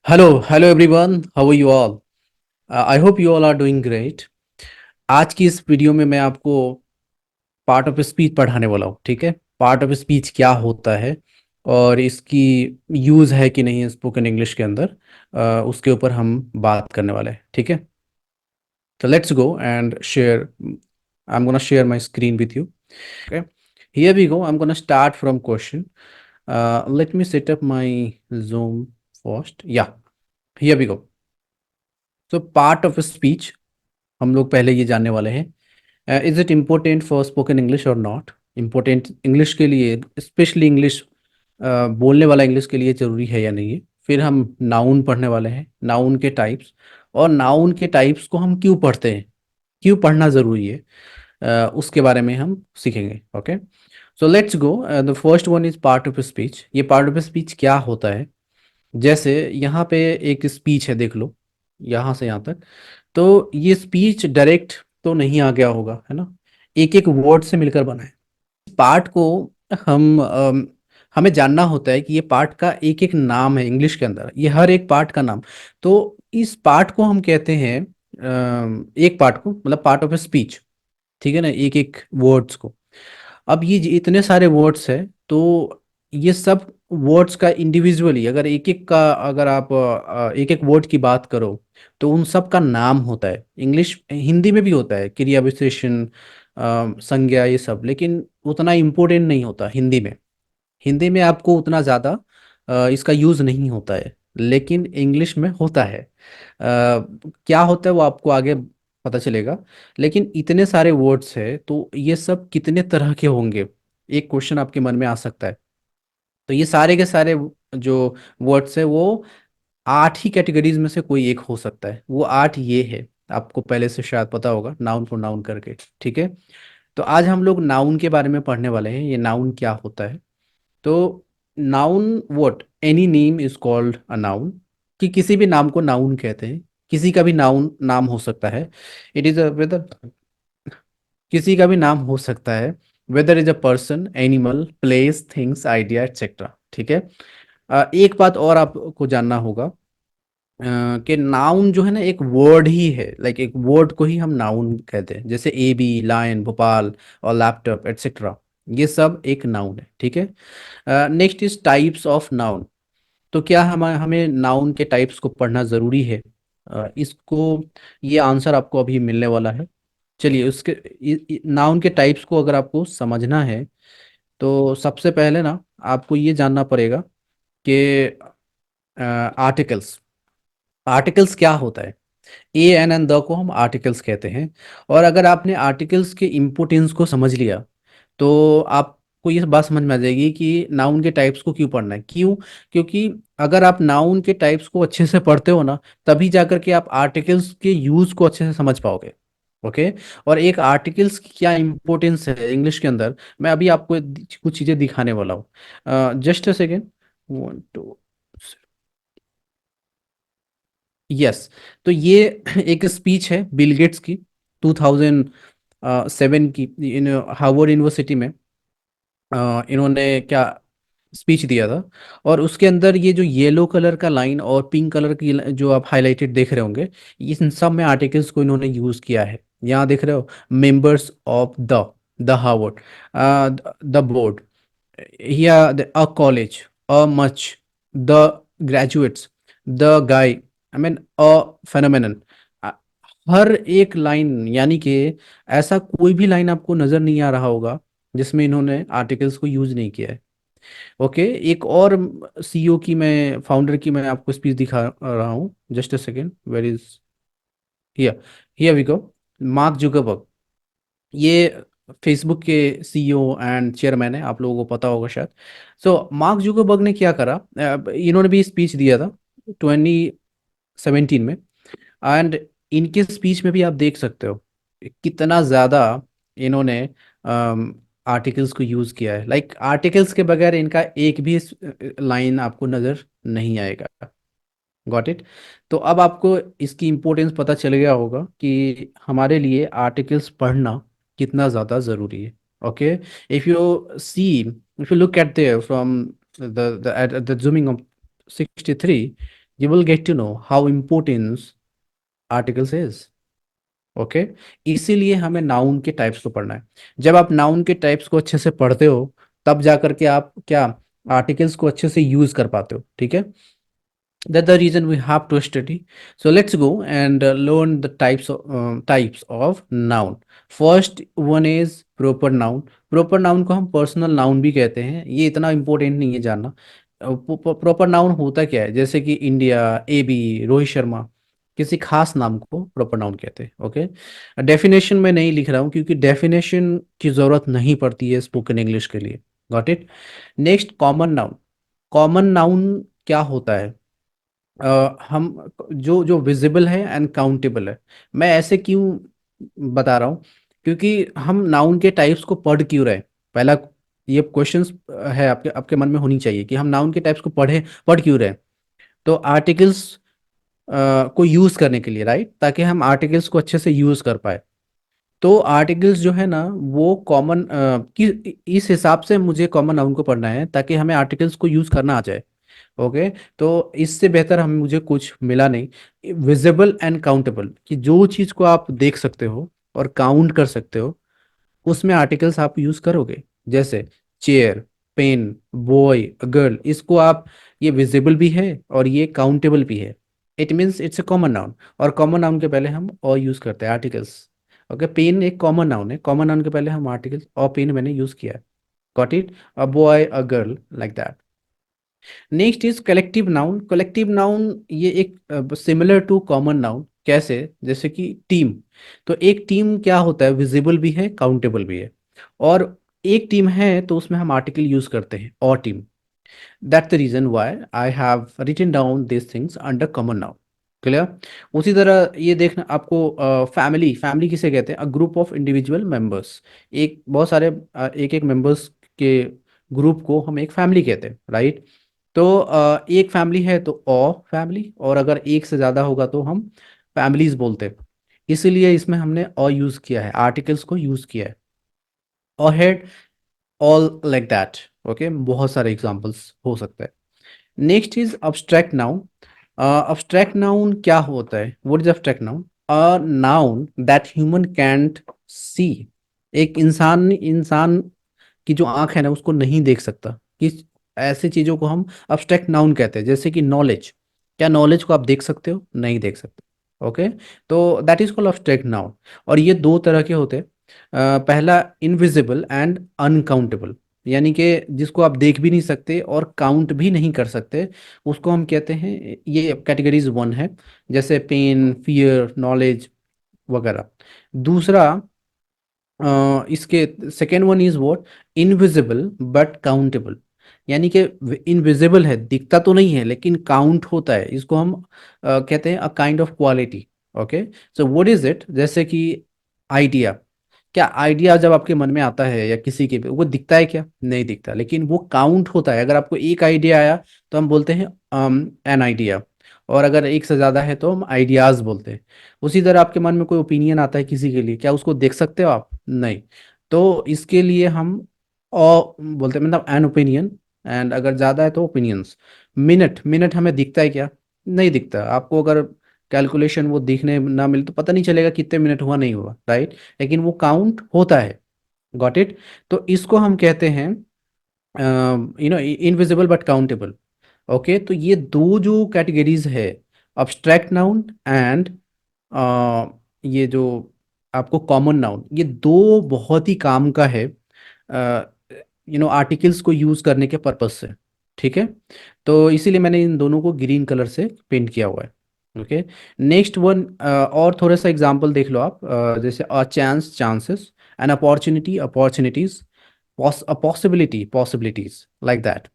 Hello everyone, how are you all? I hope you all are doing great. आज की इस video में मैं आपको पार्ट ऑफ स्पीच पढ़ाने वाला हूँ। ठीक है, पार्ट ऑफ स्पीच क्या होता है और इसकी यूज़ है कि नहीं स्पोकन इंग्लिश के अंदर, उसके ऊपर हम बात करने वाले हैं। ठीक है, तो let's go and share. I am gonna share my screen with you. Okay, here we go. I am gonna start from question. Let me set up my zoom first. Yeah, here we go. So part of speech हम लोग पहले ये जानने वाले हैं, is it important for spoken English और not. Important English के लिए, स्पेशली इंग्लिश बोलने वाला इंग्लिश के लिए ज़रूरी है या नहीं है। फिर हम नाउन पढ़ने वाले हैं, नाउन के टाइप्स, और नाउन के टाइप्स को हम क्यों पढ़ते हैं, क्यों पढ़ना ज़रूरी है, उसके बारे में हम सीखेंगे। Okay, so let's go. The first one is part of speech. ये पार्ट ऑफ स्पीच क्या होता है? जैसे यहाँ पे एक स्पीच है, देख लो यहाँ से यहाँ तक। तो ये स्पीच डायरेक्ट तो नहीं आ गया होगा, है ना, एक एक वर्ड से मिलकर बना है। पार्ट को हम हमें जानना होता है कि ये पार्ट का एक एक नाम है इंग्लिश के अंदर, ये हर एक पार्ट का नाम। तो इस पार्ट को हम कहते हैं, एक पार्ट को मतलब पार्ट ऑफ स्पीच। ठीक है ना, एक एक वर्ड्स को। अब ये इतने सारे वर्ड्स है, तो ये सब वर्ड्स का इंडिविजुअली अगर एक एक का, अगर आप एक एक वर्ड की बात करो, तो उन सब का नाम होता है। इंग्लिश हिंदी में भी होता है, क्रिया विशेषण, संज्ञा, ये सब, लेकिन उतना इम्पोर्टेंट नहीं होता हिंदी में। हिंदी में आपको उतना ज़्यादा इसका यूज़ नहीं होता है, लेकिन इंग्लिश में होता है। क्या होता है वो आपको आगे पता चलेगा। लेकिन इतने सारे वर्ड्स है, तो ये सब कितने तरह के होंगे, एक क्वेश्चन आपके मन में आ सकता है। तो ये सारे के सारे जो वर्ड्स है, वो 8 ही कैटेगरीज में से कोई एक हो सकता है। वो 8 ये है, आपको पहले से शायद पता होगा, नाउन फॉर नाउन करके। ठीक है, तो आज हम लोग नाउन के बारे में पढ़ने वाले हैं, ये नाउन क्या होता है। तो noun, what any name is called a noun, कि किसी भी नाम को नाउन कहते हैं। किसी का भी नाउन नाम हो सकता है। इट इज अ वेदर, किसी का भी नाम हो सकता है, whether is a person, animal, place, things, idea, etcetera. ठीक है, एक बात और आपको जानना होगा, कि नाउन जो है ना एक वर्ड ही है, लाइक एक वर्ड को ही हम नाउन कहते हैं। जैसे ए बी, लायन, भोपाल और लैपटॉप एटसेट्रा, ये सब एक नाउन है। ठीक है, next is types of noun. तो क्या हम हमें नाउन के टाइप्स को पढ़ना ज़रूरी है? इसको, ये आंसर आपको अभी मिलने वाला है। चलिए, उसके नाउन के टाइप्स को अगर आपको समझना है, तो सबसे पहले ना आपको ये जानना पड़ेगा कि आर्टिकल्स, आर्टिकल्स क्या होता है। ए एन एन द को हम आर्टिकल्स कहते हैं। और अगर आपने आर्टिकल्स के इम्पोर्टेंस को समझ लिया, तो आपको ये बात समझ में आ जाएगी कि नाउन के टाइप्स को क्यों पढ़ना है। क्यों? क्योंकि अगर आप नाउन के टाइप्स को अच्छे से पढ़ते हो ना, तभी जाकर के आप आर्टिकल्स के यूज को अच्छे से समझ पाओगे। ओके, और एक आर्टिकल्स की क्या इंपॉर्टेंस है इंग्लिश के अंदर, मैं अभी आपको कुछ चीज़ें दिखाने वाला हूँ। Just a second, one two, yes. तो ये एक स्पीच है बिल गेट्स की, 2007 की, इन हार्वर्ड यूनिवर्सिटी में। इन्होंने क्या स्पीच दिया था। और उसके अंदर ये जो येलो कलर का लाइन और पिंक कलर की जो आप हाईलाइटेड देख रहे होंगे, इन सब में आर्टिकल्स को इन्होंने यूज किया है। यहाँ देख रहे हो, members of the Harvard, the board, या a college, a much, the graduates, the guy, I mean a phenomenon. हर एक लाइन, यानी कि ऐसा कोई भी लाइन आपको नजर नहीं आ रहा होगा जिसमें इन्होंने आर्टिकल्स को यूज नहीं किया है। ओके, एक और सीईओ की, मैं फाउंडर की मैं आपको स्पीच दिखा रहा हूँ। Just a second, where is, here, here we go. Mark Zuckerberg, ये फेसबुक के सीईओ एंड चेयरमैन है, आप लोगों को पता होगा शायद। सो मार्क जुकरबर्ग ने क्या करा, इन्होंने भी स्पीच दिया था 2017 में। एंड इनके स्पीच में भी आप देख सकते हो कितना ज़्यादा इन्होंने आर्टिकल्स को यूज़ किया है। लाइक आर्टिकल्स के बगैर इनका एक भी लाइन आपको नज़र नहीं आएगा। Got it? तो अब आपको इसकी इम्पोर्टेंस पता चल गया होगा कि हमारे लिए आर्टिकल्स पढ़ना कितना ज़्यादा ज़रूरी है। Okay, if you see, if you look at there from the the zooming of 63, you will get to know how important articles is. Okay, इसीलिए हमें नाउन के टाइप्स को पढ़ना है। जब आप नाउन के टाइप्स को अच्छे से पढ़ते हो तब जा करके आप क्या आर्टिकल्स को अच्छे से यूज कर पाते हो, ठीक है। That's the reason we have to study. So let's go and learn the types of noun. First one is proper noun. Proper noun को हम personal noun भी कहते हैं, ये इतना important नहीं है जानना। प्रॉपर नाउन होता क्या है, जैसे कि India, A B, Rohit Sharma, किसी खास नाम को प्रॉपर नाउन कहते हैं। ओके, डेफिनेशन में नहीं लिख रहा हूँ क्योंकि डेफिनेशन की ज़रूरत नहीं पड़ती है स्पोकन इंग्लिश के लिए। Got it. Next, common noun. Common noun क्या होता है? हम जो जो विजिबल है एंड काउंटेबल है। मैं ऐसे क्यों बता रहा हूँ, क्योंकि हम नाउन के टाइप्स को पढ़ क्यों रहे। पहला ये क्वेश्चंस है आपके आपके मन में होनी चाहिए कि हम नाउन के टाइप्स को पढ़ क्यों रहे। तो आर्टिकल्स को यूज करने के लिए, राइट, ताकि हम आर्टिकल्स को अच्छे से यूज कर पाए। तो आर्टिकल्स जो है ना वो कॉमन कि इस हिसाब से मुझे कॉमन नाउन को पढ़ना है ताकि हमें आर्टिकल्स को यूज करना आ जाए। ओके, तो इससे बेहतर हमें मुझे कुछ मिला नहीं। विजिबल एंड काउंटेबल, कि जो चीज़ को आप देख सकते हो और काउंट कर सकते हो उसमें आर्टिकल्स आप यूज करोगे। जैसे चेयर, पेन, बॉय, गर्ल, इसको आप, ये विजिबल भी है और ये काउंटेबल भी है। It means it's a common noun. और कॉमन नाउन के पहले हम और यूज करते हैं आर्टिकल्स। ओके, पेन एक कॉमन नाउन है, कॉमन नाउन के पहले हम आर्टिकल्स और पेन मैंने यूज किया है। Got it. A boy, a girl, like that. Next is collective noun. Collective noun ये एक सिमिलर टू कॉमन नाउन। कैसे? जैसे कि टीम। तो एक टीम क्या होता है, विजिबल भी है, काउंटेबल भी है। और एक टीम है तो उसमें हम आर्टिकल यूज करते हैं, और team. That's the reason why I have written down this things under common noun. Clear. उसी तरह ये देखना आपको, फैमिली, फैमिली किसे कहते हैं? A group of individual members. एक बहुत सारे एक एक मेंबर्स के ग्रुप को हम एक फैमिली कहते हैं, राइट। तो एक फैमिली है तो फैमिली, और अगर एक से ज़्यादा होगा तो हम फैमिलीज बोलते हैं। इसीलिए इसमें हमने यूज़ किया है, आर्टिकल्स को यूज़ किया है। और head, all, like that. Okay, बहुत सारे एग्जांपल्स हो सकते हैं। Next is abstract noun. Abstract noun क्या होता है? What is abstract noun? A noun that human cantt सी। एक इंसान की जो आंख है ना उसको नहीं देख सकता, कि ऐसी चीजों को हम अब्स्ट्रैक्ट नाउन कहते हैं। जैसे कि नॉलेज, क्या नॉलेज को आप देख सकते हो? नहीं देख सकते। ओके, तो that is called abstract noun. और ये दो तरह के होते हैं। पहला इनविजिबल एंड अनकाउंटेबल, यानी कि जिसको आप देख भी नहीं सकते और काउंट भी नहीं कर सकते, उसको हम कहते हैं, ये कैटेगरीज वन है। जैसे पेन, फियर, नॉलेज वगैरह। दूसरा, इसके second one is what? Invisible but countable. यानी कि इनविजिबल है, दिखता तो नहीं है लेकिन काउंट होता है। इसको हम कहते हैं a kind of quality. Okay, so what is it? जैसे कि आइडिया। क्या आइडिया जब आपके मन में आता है या किसी के भी, वो दिखता है क्या? नहीं दिखता, लेकिन वो काउंट होता है। अगर आपको एक आइडिया आया तो हम बोलते हैं एन आइडिया। और अगर एक से ज़्यादा है तो हम आइडियाज बोलते हैं। उसी तरह आपके मन में कोई ओपिनियन आता है किसी के लिए, क्या उसको देख सकते हो आप? नहीं। तो इसके लिए हम बोलते हैं, मतलब एन ओपिनियन। एंड अगर ज़्यादा है तो ओपिनियंस। मिनट, मिनट हमें दिखता है क्या? नहीं दिखता। आपको अगर कैलकुलेशन वो दिखने ना मिले तो पता नहीं चलेगा कितने मिनट हुआ, नहीं हुआ, राइट। लेकिन वो काउंट होता है। Got it. तो इसको हम कहते हैं इनविजिबल बट काउंटेबल। ओके, तो ये दो जो कैटेगरीज है, अब्स्ट्रैक्ट नाउन एंड ये जो आपको कॉमन नाउन, ये दो बहुत ही काम का है आर्टिकल्स को यूज करने के पर्पज से। ठीक है, तो इसीलिए मैंने इन दोनों को ग्रीन कलर से पेंट किया हुआ है। ओके, नेक्स्ट वन, और थोड़ा सा एग्जांपल देख लो आप। जैसे a chance, chances, an opportunity, opportunities, a possibility, possibilities, like that.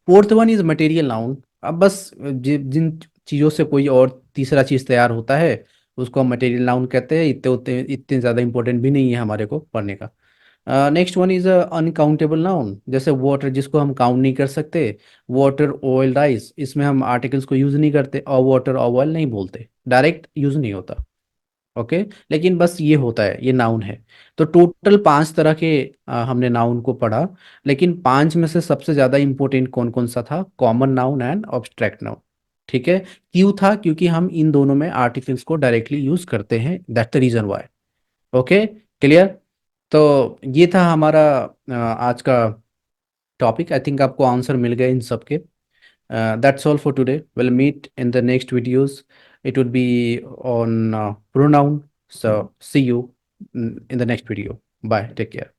Fourth one is material noun. अब बस जिन चीज़ों से कोई और तीसरा चीज़ तैयार होता है उसको हम मटेरियल नाउन कहते हैं। इतने उतने इतने ज़्यादा इंपॉर्टेंट भी नहीं है हमारे को पढ़ने का। Next one is uncountable noun. जैसे वाटर, जिसको हम काउंट नहीं कर सकते। वाटर, ऑयल, राइस, इसमें हम आर्टिकल्स को यूज़ नहीं करते, और वाटर और ऑयल नहीं बोलते, डायरेक्ट यूज़ नहीं होता। ओके, लेकिन बस ये होता है, ये नाउन है। तो टोटल पांच तरह के हमने नाउन को पढ़ा। लेकिन पांच में से सबसे ज्यादा इंपॉर्टेंट कौन कौन सा था? Common noun and obstruct noun. ठीक है, क्यों था? क्योंकि हम इन दोनों में आर्टिकल्स को डायरेक्टली यूज करते हैं, that's the reason why. Okay, clear? तो ये था हमारा आज का टॉपिक। आई थिंक आपको आंसर मिल गए इन सब के। That's all for today. We'll meet in the next videos. It would be on pronoun. So see you in the next video. Bye. Take care.